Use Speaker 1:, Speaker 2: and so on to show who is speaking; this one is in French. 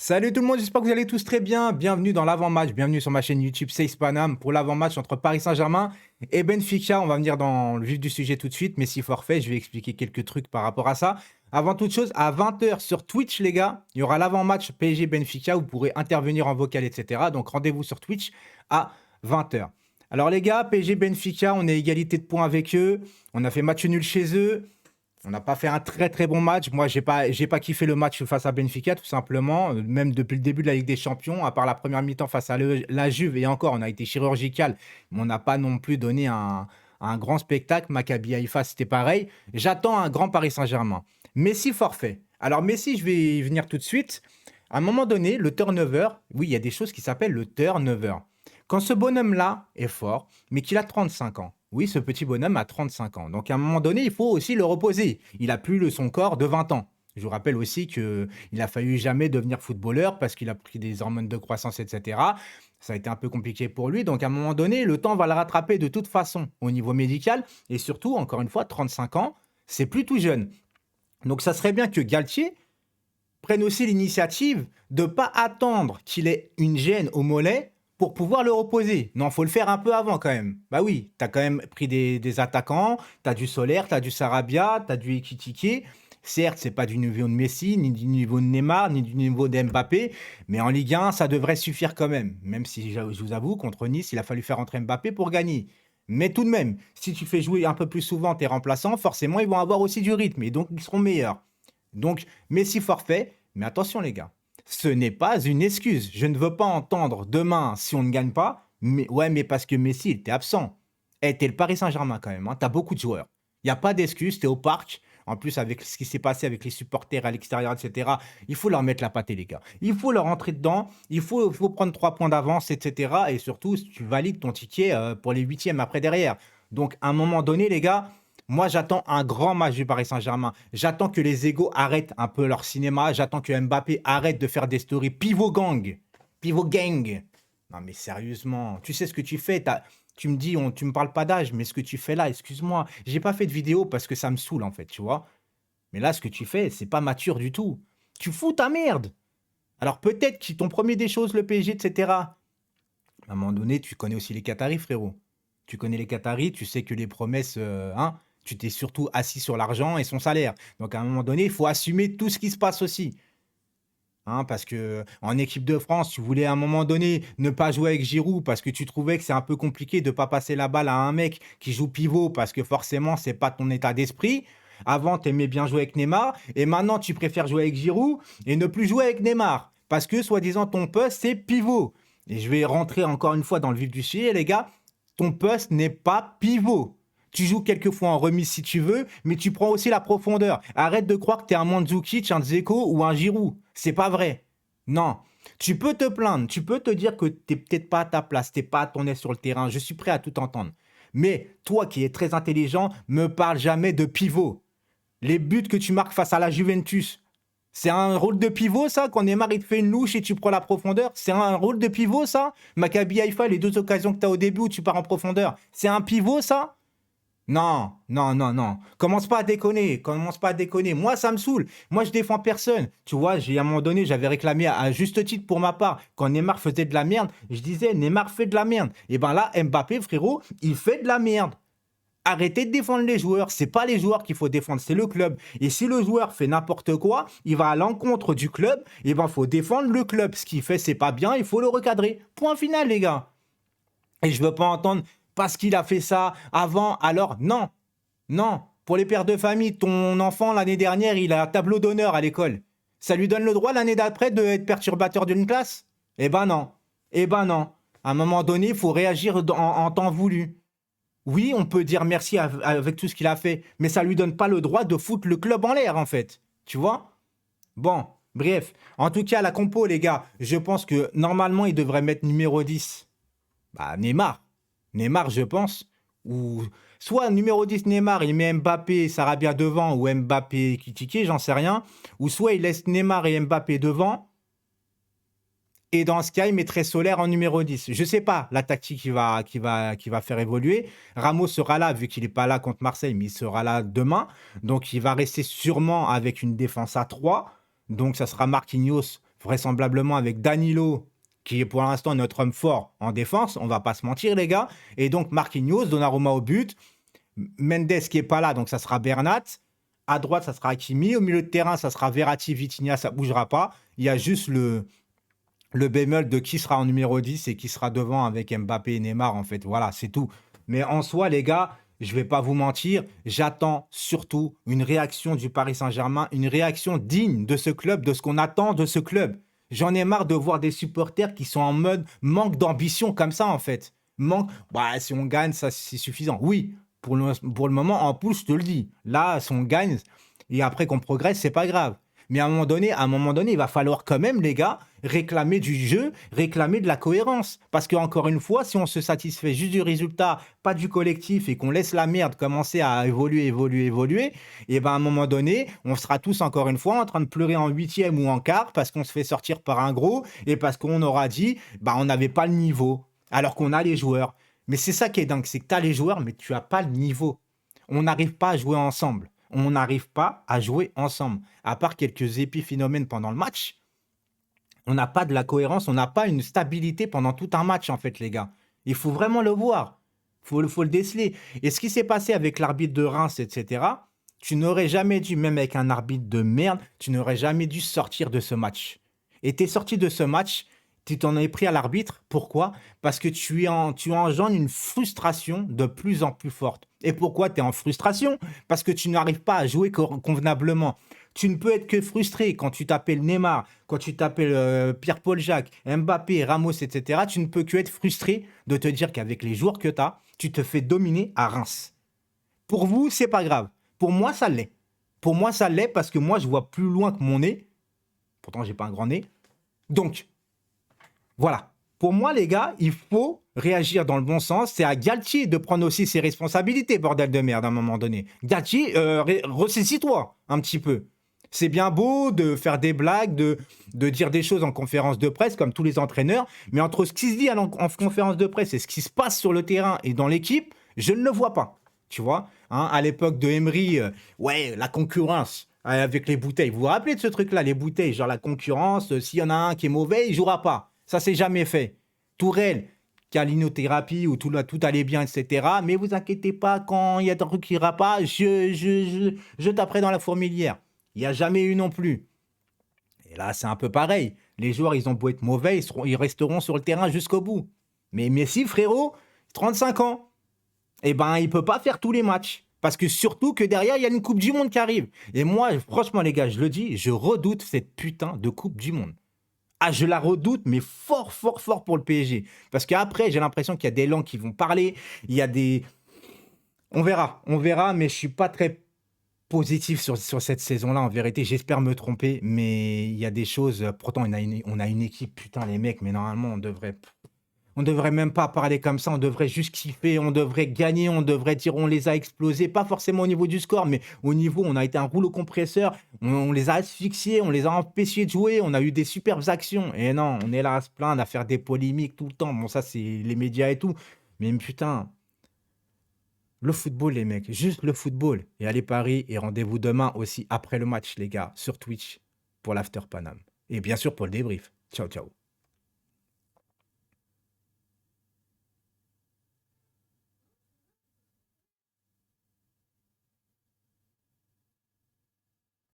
Speaker 1: Salut tout le monde, j'espère que vous allez tous très bien. Bienvenue dans l'avant-match, bienvenue sur ma chaîne YouTube Safe Panam pour l'avant-match entre Paris Saint-Germain et Benfica. On va venir dans le vif du sujet tout de suite, mais si forfait, je vais expliquer quelques trucs par rapport à ça. Avant toute chose, à 20 h sur Twitch, les gars, il y aura l'avant-match PSG Benfica. Vous pourrez intervenir en vocal, etc. Donc rendez-vous sur Twitch à 20 h. Alors les gars, PSG Benfica, on est égalité de points avec eux. On a fait match nul chez eux. On n'a pas fait un très très bon match. Moi, j'ai pas kiffé le match face à Benfica, tout simplement. Même depuis le début de la Ligue des Champions, à part la première mi-temps face à la Juve, et encore, on a été chirurgical, mais on n'a pas non plus donné un grand spectacle. Maccabi Haïfa, c'était pareil. J'attends un grand Paris Saint-Germain. Messi forfait. Alors Messi, je vais y venir tout de suite. À un moment donné, le turnover, oui, il y a des choses qui s'appellent le turnover. Quand ce bonhomme-là est fort, mais qu'il a 35 ans, oui, ce petit bonhomme a 35 ans. Donc, à un moment donné, il faut aussi le reposer. Il a plus son corps de 20 ans. Je vous rappelle aussi qu'il a failli jamais devenir footballeur parce qu'il a pris des hormones de croissance, etc. Ça a été un peu compliqué pour lui. Donc, à un moment donné, le temps va le rattraper de toute façon au niveau médical. Et surtout, encore une fois, 35 ans, c'est plus tout jeune. Donc, ça serait bien que Galtier prenne aussi l'initiative de ne pas attendre qu'il ait une gêne au mollet pour pouvoir le reposer. Non, faut le faire un peu avant quand même. Bah oui, tu as quand même pris des attaquants, tu as du Solaire, tu as du Sarabia, tu as du Ekitike. Certes, c'est pas du niveau de Messi, ni du niveau de Neymar, ni du niveau d'Mbappé, mais en Ligue 1, ça devrait suffire quand même. Même si je vous avoue, contre Nice, il a fallu faire entrer Mbappé pour gagner. Mais tout de même, si tu fais jouer un peu plus souvent tes remplaçants, forcément, ils vont avoir aussi du rythme et donc ils seront meilleurs. Donc, Messi forfait, mais attention les gars, ce n'est pas une excuse. Je ne veux pas entendre demain, si on ne gagne pas, mais ouais, mais parce que Messi, il était absent. Eh, t'es le Paris Saint-Germain quand même, hein, t'as beaucoup de joueurs. Il n'y a pas d'excuse, t'es au parc. En plus, avec ce qui s'est passé avec les supporters à l'extérieur, etc., il faut leur mettre la pâtée, les gars. Il faut leur rentrer dedans, il faut prendre 3 points d'avance, etc. Et surtout, tu valides ton ticket pour les huitièmes après derrière. Donc, à un moment donné, les gars, moi, j'attends un grand match du Paris Saint-Germain. J'attends que les égos arrêtent un peu leur cinéma. J'attends que Mbappé arrête de faire des stories pivot gang. Pivot gang. Non, mais sérieusement, tu sais ce que tu fais. Tu me dis, tu me parles pas d'âge, mais ce que tu fais là, excuse-moi. J'ai pas fait de vidéo parce que ça me saoule, en fait, tu vois. Mais là, ce que tu fais, c'est pas mature du tout. Tu fous ta merde. Alors peut-être qu'ils t'ont promis des choses, le PSG, etc. À un moment donné, tu connais aussi les Qataris, frérot. Tu connais les Qataris, tu sais que les promesses, hein, tu t'es surtout assis sur l'argent et son salaire. Donc à un moment donné, il faut assumer tout ce qui se passe aussi. Hein, parce que en équipe de France, tu voulais à un moment donné ne pas jouer avec Giroud parce que tu trouvais que c'est un peu compliqué de ne pas passer la balle à un mec qui joue pivot parce que forcément, c'est pas ton état d'esprit. Avant, tu aimais bien jouer avec Neymar et maintenant, tu préfères jouer avec Giroud et ne plus jouer avec Neymar parce que, soi-disant, ton poste, c'est pivot. Et je vais rentrer encore une fois dans le vif du sujet, les gars. Ton poste n'est pas pivot. Tu joues quelquefois en remise si tu veux, mais tu prends aussi la profondeur. Arrête de croire que tu es un Mandzukic, un Dzeko ou un Giroud. C'est pas vrai. Non. Tu peux te plaindre, tu peux te dire que tu n'es peut-être pas à ta place, tu n'es pas à ton aise sur le terrain. Je suis prêt à tout entendre. Mais toi qui es très intelligent, me parle jamais de pivot. Les buts que tu marques face à la Juventus, c'est un rôle de pivot, ça? Quand Neymar, il te fait une louche et tu prends la profondeur, c'est un rôle de pivot, ça? Maccabi Haïfa, les deux occasions que tu as au début où tu pars en profondeur, c'est un pivot, ça? Non, non, non, non. Commence pas à déconner. Commence pas à déconner. Moi, ça me saoule. Moi, je défends personne. Tu vois, à un moment donné, j'avais réclamé à juste titre pour ma part. Quand Neymar faisait de la merde, je disais, Neymar fait de la merde. Et ben là, Mbappé, frérot, il fait de la merde. Arrêtez de défendre les joueurs. C'est pas les joueurs qu'il faut défendre, c'est le club. Et si le joueur fait n'importe quoi, il va à l'encontre du club. Et ben, faut défendre le club. Ce qu'il fait, c'est pas bien. Il faut le recadrer. Point final, les gars. Et je veux pas entendre parce qu'il a fait ça avant, alors non, non. Pour les pères de famille, ton enfant l'année dernière, il a un tableau d'honneur à l'école. Ça lui donne le droit l'année d'après d'être perturbateur d'une classe? Eh ben non. Eh ben non. À un moment donné, il faut réagir en temps voulu. Oui, on peut dire merci avec tout ce qu'il a fait, mais ça lui donne pas le droit de foutre le club en l'air, en fait. Tu vois? Bon, bref. En tout cas, la compo, les gars, je pense que normalement, il devrait mettre numéro 10. Bah, Neymar. Neymar, je pense. Ou soit numéro 10 Neymar, il met Mbappé, Sarabia devant, ou Mbappé Kitike, j'en sais rien. Ou soit il laisse Neymar et Mbappé devant. Et dans ce cas, il mettrait Solaire en numéro 10. Je sais pas la tactique qui va faire évoluer. Ramos sera là, vu qu'il n'est pas là contre Marseille, mais il sera là demain. Donc, il va rester sûrement avec une défense à 3. Donc, ça sera Marquinhos vraisemblablement avec Danilo, qui est pour l'instant notre homme fort en défense, on va pas se mentir, les gars. Et donc, Marquinhos, Donnarumma au but, Mendes qui est pas là, donc ça sera Bernat. À droite, ça sera Hakimi. Au milieu de terrain, ça sera Verratti, Vitinha, ça bougera pas. Il y a juste le bémol de qui sera en numéro 10 et qui sera devant avec Mbappé et Neymar, en fait. Voilà, c'est tout. Mais en soi, les gars, je vais pas vous mentir, j'attends surtout une réaction du Paris Saint-Germain, une réaction digne de ce club, de ce qu'on attend de ce club. J'en ai marre de voir des supporters qui sont en mode manque d'ambition comme ça, en fait. Manque, bah, si on gagne, ça, c'est suffisant. Oui, pour le moment, en plus, je te le dis. Là, si on gagne et après qu'on progresse, c'est pas grave. Mais à un moment donné, il va falloir quand même, les gars, réclamer du jeu, réclamer de la cohérence. Parce que encore une fois, si on se satisfait juste du résultat, pas du collectif, et qu'on laisse la merde commencer à évoluer, et ben à un moment donné, on sera tous encore une fois en train de pleurer en huitième ou en quart parce qu'on se fait sortir par un gros et parce qu'on aura dit, bah on n'avait pas le niveau, alors qu'on a les joueurs. Mais c'est ça qui est dingue, c'est que tu as les joueurs, mais tu n'as pas le niveau. On n'arrive pas à jouer ensemble. On n'arrive pas à jouer ensemble. À part quelques épiphénomènes pendant le match, on n'a pas de la cohérence, on n'a pas une stabilité pendant tout un match, en fait, les gars. Il faut vraiment le voir. Il faut le déceler. Et ce qui s'est passé avec l'arbitre de Reims, etc., tu n'aurais jamais dû, même avec un arbitre de merde, tu n'aurais jamais dû sortir de ce match. Et tu es sorti de ce match, tu t'en es pris à l'arbitre. Pourquoi? Parce que tu engendres une frustration de plus en plus forte. Et pourquoi tu es en frustration? Parce que tu n'arrives pas à jouer convenablement. Tu ne peux être que frustré quand tu t'appelles Neymar, quand tu t'appelles Pierre-Paul Jacques, Mbappé, Ramos, etc. Tu ne peux que être frustré de te dire qu'avec les joueurs que tu as, tu te fais dominer à Reims. Pour vous, c'est pas grave. Pour moi, ça l'est. Pour moi, ça l'est parce que moi, je vois plus loin que mon nez. Pourtant, j'ai pas un grand nez. Donc, voilà. Pour moi, les gars, il faut réagir dans le bon sens. C'est à Galtier de prendre aussi ses responsabilités, bordel de merde, à un moment donné. Galtier, ressaisis-toi un petit peu. C'est bien beau de faire des blagues, de dire des choses en conférence de presse, comme tous les entraîneurs, mais entre ce qui se dit en conférence de presse et ce qui se passe sur le terrain et dans l'équipe, je ne le vois pas. Tu vois, hein, à l'époque de Emery, ouais, la concurrence avec les bouteilles. Vous vous rappelez de ce truc-là, les bouteilles, genre la concurrence, s'il y en a un qui est mauvais, il jouera pas. Ça, c'est jamais fait. Tourelle, calinothérapie où tout allait bien, etc. Mais vous inquiétez pas, quand il y a un truc qui ira pas, je taperai dans la fourmilière. Il n'y a jamais eu non plus. Et là, c'est un peu pareil. Les joueurs, ils ont beau être mauvais, ils resteront sur le terrain jusqu'au bout. Mais Messi, frérot, 35 ans, eh ben, il peut pas faire tous les matchs. Parce que surtout que derrière, il y a une Coupe du Monde qui arrive. Et moi, franchement, les gars, je le dis, je redoute cette putain de Coupe du Monde. Ah, je la redoute, mais fort, fort, fort pour le PSG. Parce qu'après, j'ai l'impression qu'il y a des langues qui vont parler. Il y a des... on verra, mais je suis pas très positif sur cette saison-là, en vérité. J'espère me tromper, mais il y a des choses... Pourtant, on a une équipe, putain, les mecs, mais normalement, on devrait même pas parler comme ça, on devrait juste kiffer, on devrait gagner, on devrait dire on les a explosés, pas forcément au niveau du score, mais au niveau, on a été un rouleau compresseur, on les a asphyxiés, on les a empêchés de jouer, on a eu des superbes actions. Et non, on est là à se plaindre, à faire des polémiques tout le temps. Bon, ça, c'est les médias et tout. Mais putain, le football, les mecs, juste le football. Et allez Paris, et rendez-vous demain aussi après le match, les gars, sur Twitch, pour l'After Paname. Et bien sûr pour le débrief. Ciao, ciao.